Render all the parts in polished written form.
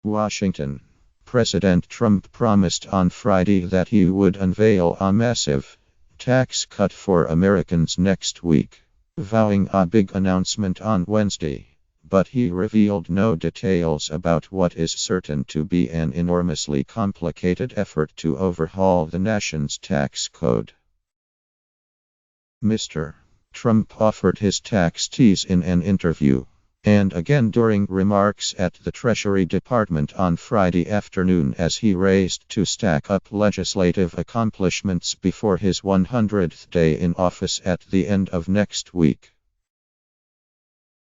Washington. President Trump promised on Friday that he would unveil a massive tax cut for Americans next week, vowing a big announcement on Wednesday. But he revealed no details about what is certain to be an enormously complicated effort to overhaul the nation's tax code. Mr. Trump offered his tax tease in an interview, and again during remarks at the Treasury Department on Friday afternoon as he raced to stack up legislative accomplishments before his 100th day in office at the end of next week.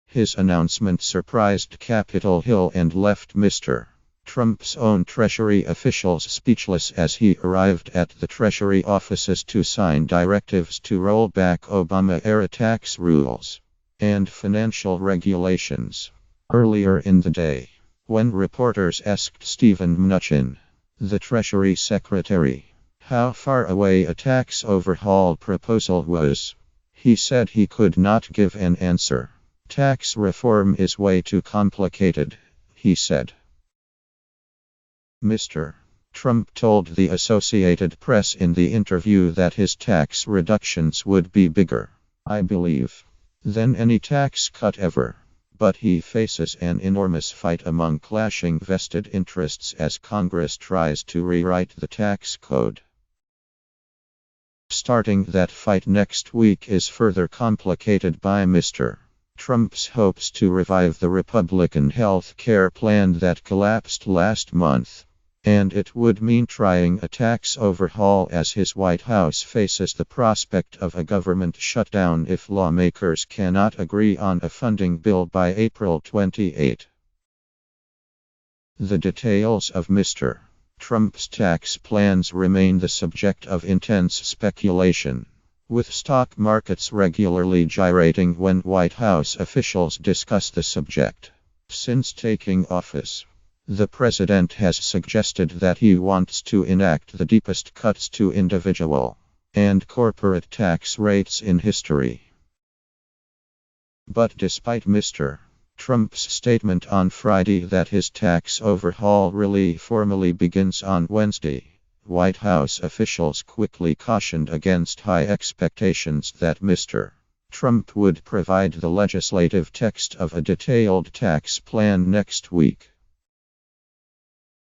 His announcement surprised Capitol Hill and left Mr. Trump's own Treasury officials speechless as he arrived at the Treasury offices to sign directives to roll back Obama-era tax rules and financial regulations. Earlier in the day, when reporters asked Steven Mnuchin, the Treasury Secretary, how far away a tax overhaul proposal was, he said he could not give an answer. Tax reform is way too complicated, he said. Mr. Trump told the Associated Press in the interview that his tax reductions would be bigger, I believe, than any tax cut ever. But he faces an enormous fight among clashing vested interests as Congress tries to rewrite the tax code. Starting that fight next week is further complicated by Mr. Trump's hopes to revive the Republican health care plan that collapsed last month. And it would mean trying a tax overhaul as his White House faces the prospect of a government shutdown if lawmakers cannot agree on a funding bill by April 28. The details of Mr. Trump's tax plans remain the subject of intense speculation, with stock markets regularly gyrating when White House officials discuss the subject. Since taking office, the president has suggested that he wants to enact the deepest cuts to individual and corporate tax rates in history. But despite Mr. Trump's statement on Friday that his tax overhaul really formally begins on Wednesday, White House officials quickly cautioned against high expectations that Mr. Trump would provide the legislative text of a detailed tax plan next week.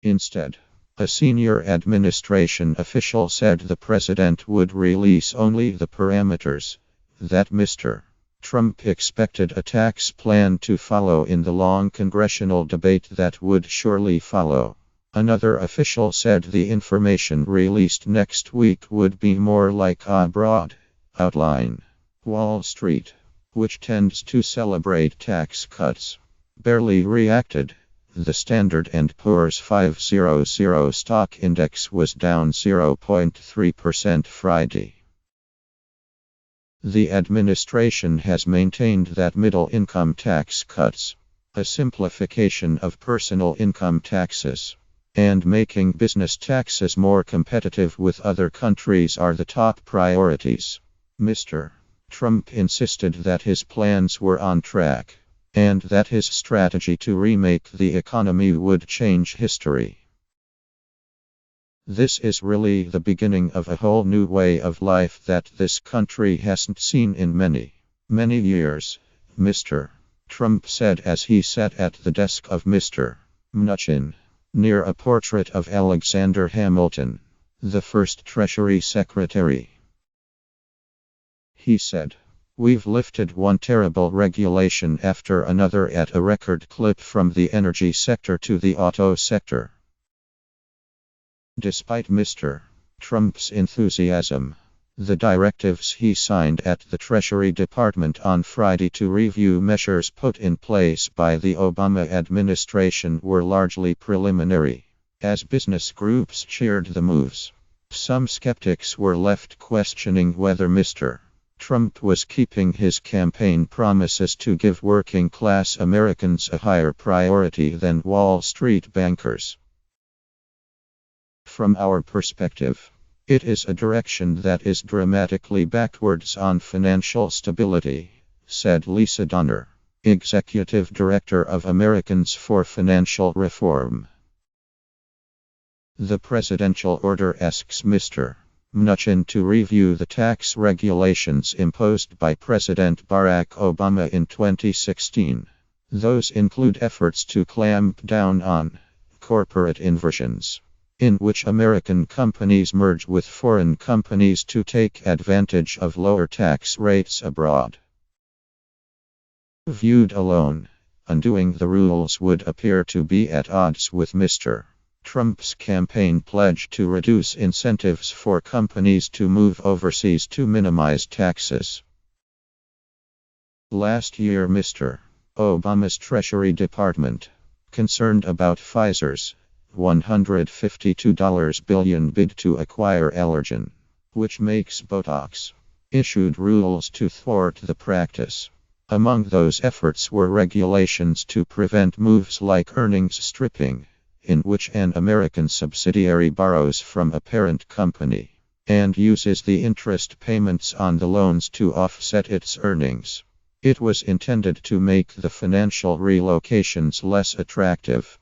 Instead, a senior administration official said the president would release only the parameters that Mr. Trump expected a tax plan to follow in the long congressional debate that would surely follow. Another official said the information released next week would be more like a broad outline. Wall Street, which tends to celebrate tax cuts, barely reacted. The Standard & Poor's 500 stock index was down 0.3% Friday. The administration has maintained that middle-income tax cuts, a simplification of personal income taxes, and making business taxes more competitive with other countries are the top priorities. Mr. Trump insisted that his plans were on track, and that his strategy to remake the economy would change history. This is really the beginning of a whole new way of life that this country hasn't seen in many, many years, Mr. Trump said as he sat at the desk of Mr. Mnuchin, near a portrait of Alexander Hamilton, the first Treasury Secretary. He said, "We've lifted one terrible regulation after another at a record clip from the energy sector to the auto sector." Despite Mr. Trump's enthusiasm, the directives he signed at the Treasury Department on Friday to review measures put in place by the Obama administration were largely preliminary. As business groups cheered the moves, some skeptics were left questioning whether Mr. Trump was keeping his campaign promises to give working-class Americans a higher priority than Wall Street bankers. From our perspective, it is a direction that is dramatically backwards on financial stability, said Lisa Donner, Executive Director of Americans for Financial Reform. The presidential order asks Mr. Mnuchin to review the tax regulations imposed by President Barack Obama in 2016. Those include efforts to clamp down on corporate inversions, in which American companies merge with foreign companies to take advantage of lower tax rates abroad. Viewed alone, undoing the rules would appear to be at odds with Mr. Trump's campaign pledge to reduce incentives for companies to move overseas to minimize taxes. Last year, Mr. Obama's Treasury Department, concerned about Pfizer's $152 billion bid to acquire Allergan, which makes Botox, issued rules to thwart the practice. Among those efforts were regulations to prevent moves like earnings stripping, in which an American subsidiary borrows from a parent company and uses the interest payments on the loans to offset its earnings. It was intended to make the financial relocations less attractive.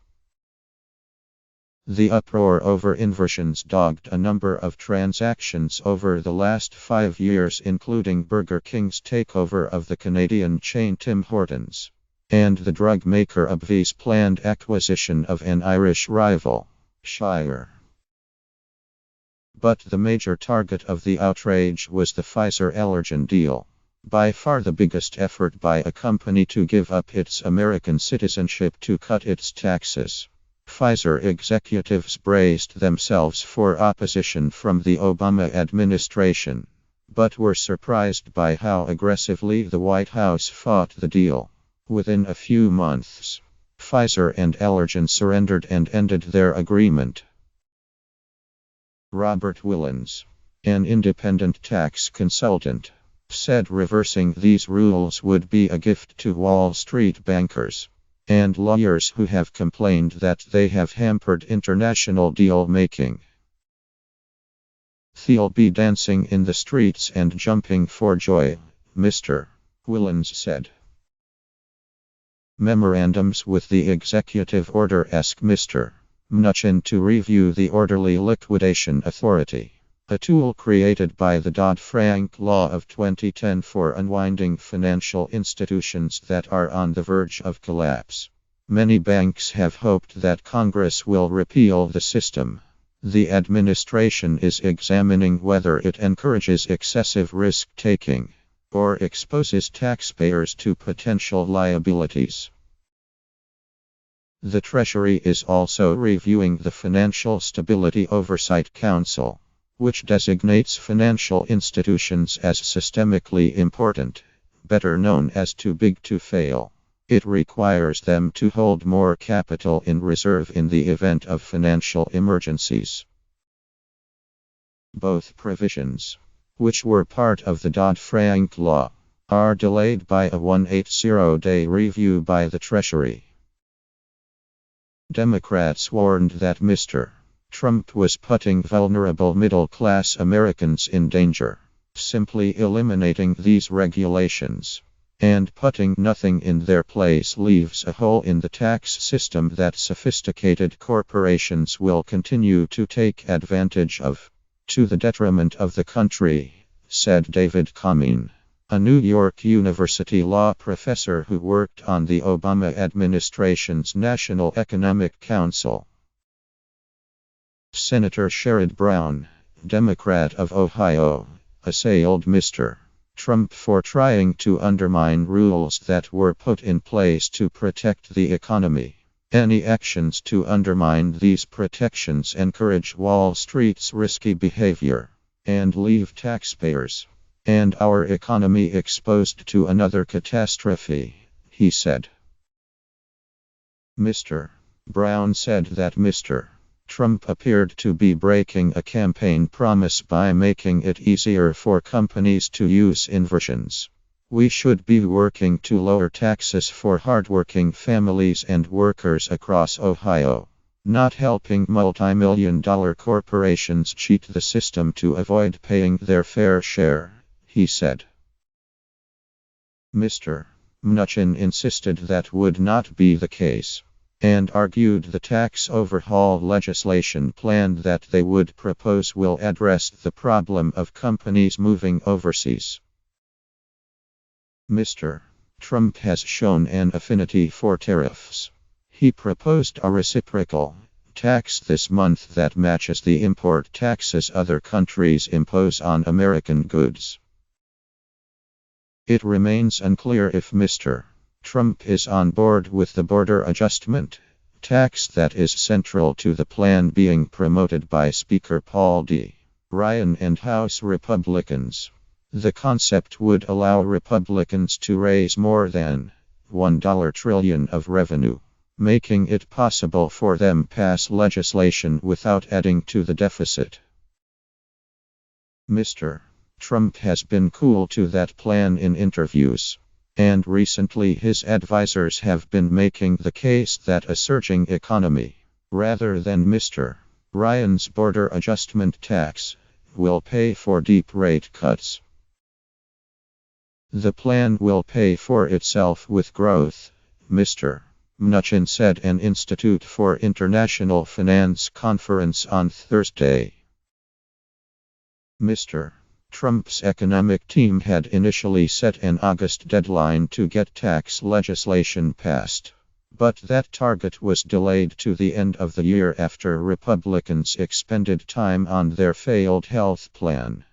The uproar over inversions dogged a number of transactions over the last 5 years, including Burger King's takeover of the Canadian chain Tim Hortons, and the drug maker AbbVie's planned acquisition of an Irish rival, Shire. But the major target of the outrage was the Pfizer-Allergan deal, by far the biggest effort by a company to give up its American citizenship to cut its taxes. Pfizer executives braced themselves for opposition from the Obama administration, but were surprised by how aggressively the White House fought the deal. Within a few months, Pfizer and Allergan surrendered and ended their agreement. Robert Willans, an independent tax consultant, said reversing these rules would be a gift to Wall Street bankers and lawyers who have complained that they have hampered international deal-making. They'll be dancing in the streets and jumping for joy, Mr. Willans said. Memorandums with the executive order ask Mr. Mnuchin to review the Orderly Liquidation Authority, a tool created by the Dodd-Frank law of 2010 for unwinding financial institutions that are on the verge of collapse. Many banks have hoped that Congress will repeal the system. The administration is examining whether it encourages excessive risk-taking or exposes taxpayers to potential liabilities. The Treasury is also reviewing the Financial Stability Oversight Council, which designates financial institutions as systemically important, better known as too big to fail. It requires them to hold more capital in reserve in the event of financial emergencies. Both provisions, which were part of the Dodd-Frank law, are delayed by a 180-day review by the Treasury. Democrats warned that Mr. Trump was putting vulnerable middle-class Americans in danger, simply eliminating these regulations and putting nothing in their place leaves a hole in the tax system that sophisticated corporations will continue to take advantage of, to the detriment of the country, said David Comine, a New York University law professor who worked on the Obama administration's National Economic Council. Senator Sherrod Brown, Democrat of Ohio, assailed Mr. Trump for trying to undermine rules that were put in place to protect the economy. Any actions to undermine these protections encourage Wall Street's risky behavior and leave taxpayers and our economy exposed to another catastrophe, he said. Mr. Brown said that Mr. Trump appeared to be breaking a campaign promise by making it easier for companies to use inversions. We should be working to lower taxes for hardworking families and workers across Ohio, not helping multi-million-dollar corporations cheat the system to avoid paying their fair share, he said. Mr. Mnuchin insisted that would not be the case, and argued the tax overhaul legislation plan that they would propose will address the problem of companies moving overseas. Mr. Trump has shown an affinity for tariffs. He proposed a reciprocal tax this month that matches the import taxes other countries impose on American goods. It remains unclear if Mr. Trump is on board with the border adjustment tax that is central to the plan being promoted by Speaker Paul D. Ryan and House Republicans. The concept would allow Republicans to raise more than $1 trillion of revenue, making it possible for them to pass legislation without adding to the deficit. Mr. Trump has been cool to that plan in interviews, and recently his advisors have been making the case that a surging economy, rather than Mr. Ryan's border adjustment tax, will pay for deep rate cuts. The plan will pay for itself with growth, Mr. Mnuchin said an Institute for International Finance conference on Thursday. Mr. Trump's economic team had initially set an August deadline to get tax legislation passed, but that target was delayed to the end of the year after Republicans expended time on their failed health plan.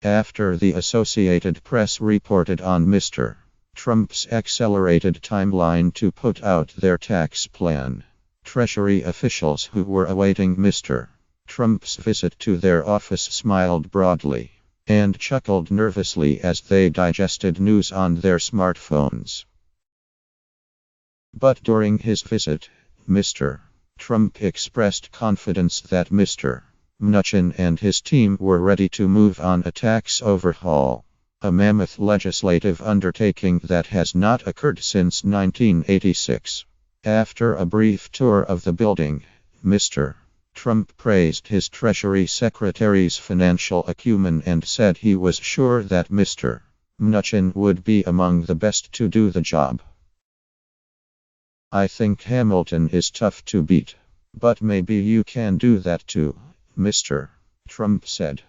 After the Associated Press reported on Mr. Trump's accelerated timeline to put out their tax plan, Treasury officials who were awaiting Mr. Trump's visit to their office smiled broadly and chuckled nervously as they digested news on their smartphones. But during his visit, Mr. Trump expressed confidence that Mr. Mnuchin and his team were ready to move on a tax overhaul, a mammoth legislative undertaking that has not occurred since 1986. After a brief tour of the building, Mr. Trump praised his Treasury Secretary's financial acumen and said he was sure that Mr. Mnuchin would be among the best to do the job. "I think Hamilton is tough to beat, but maybe you can do that too," Mr. Trump said.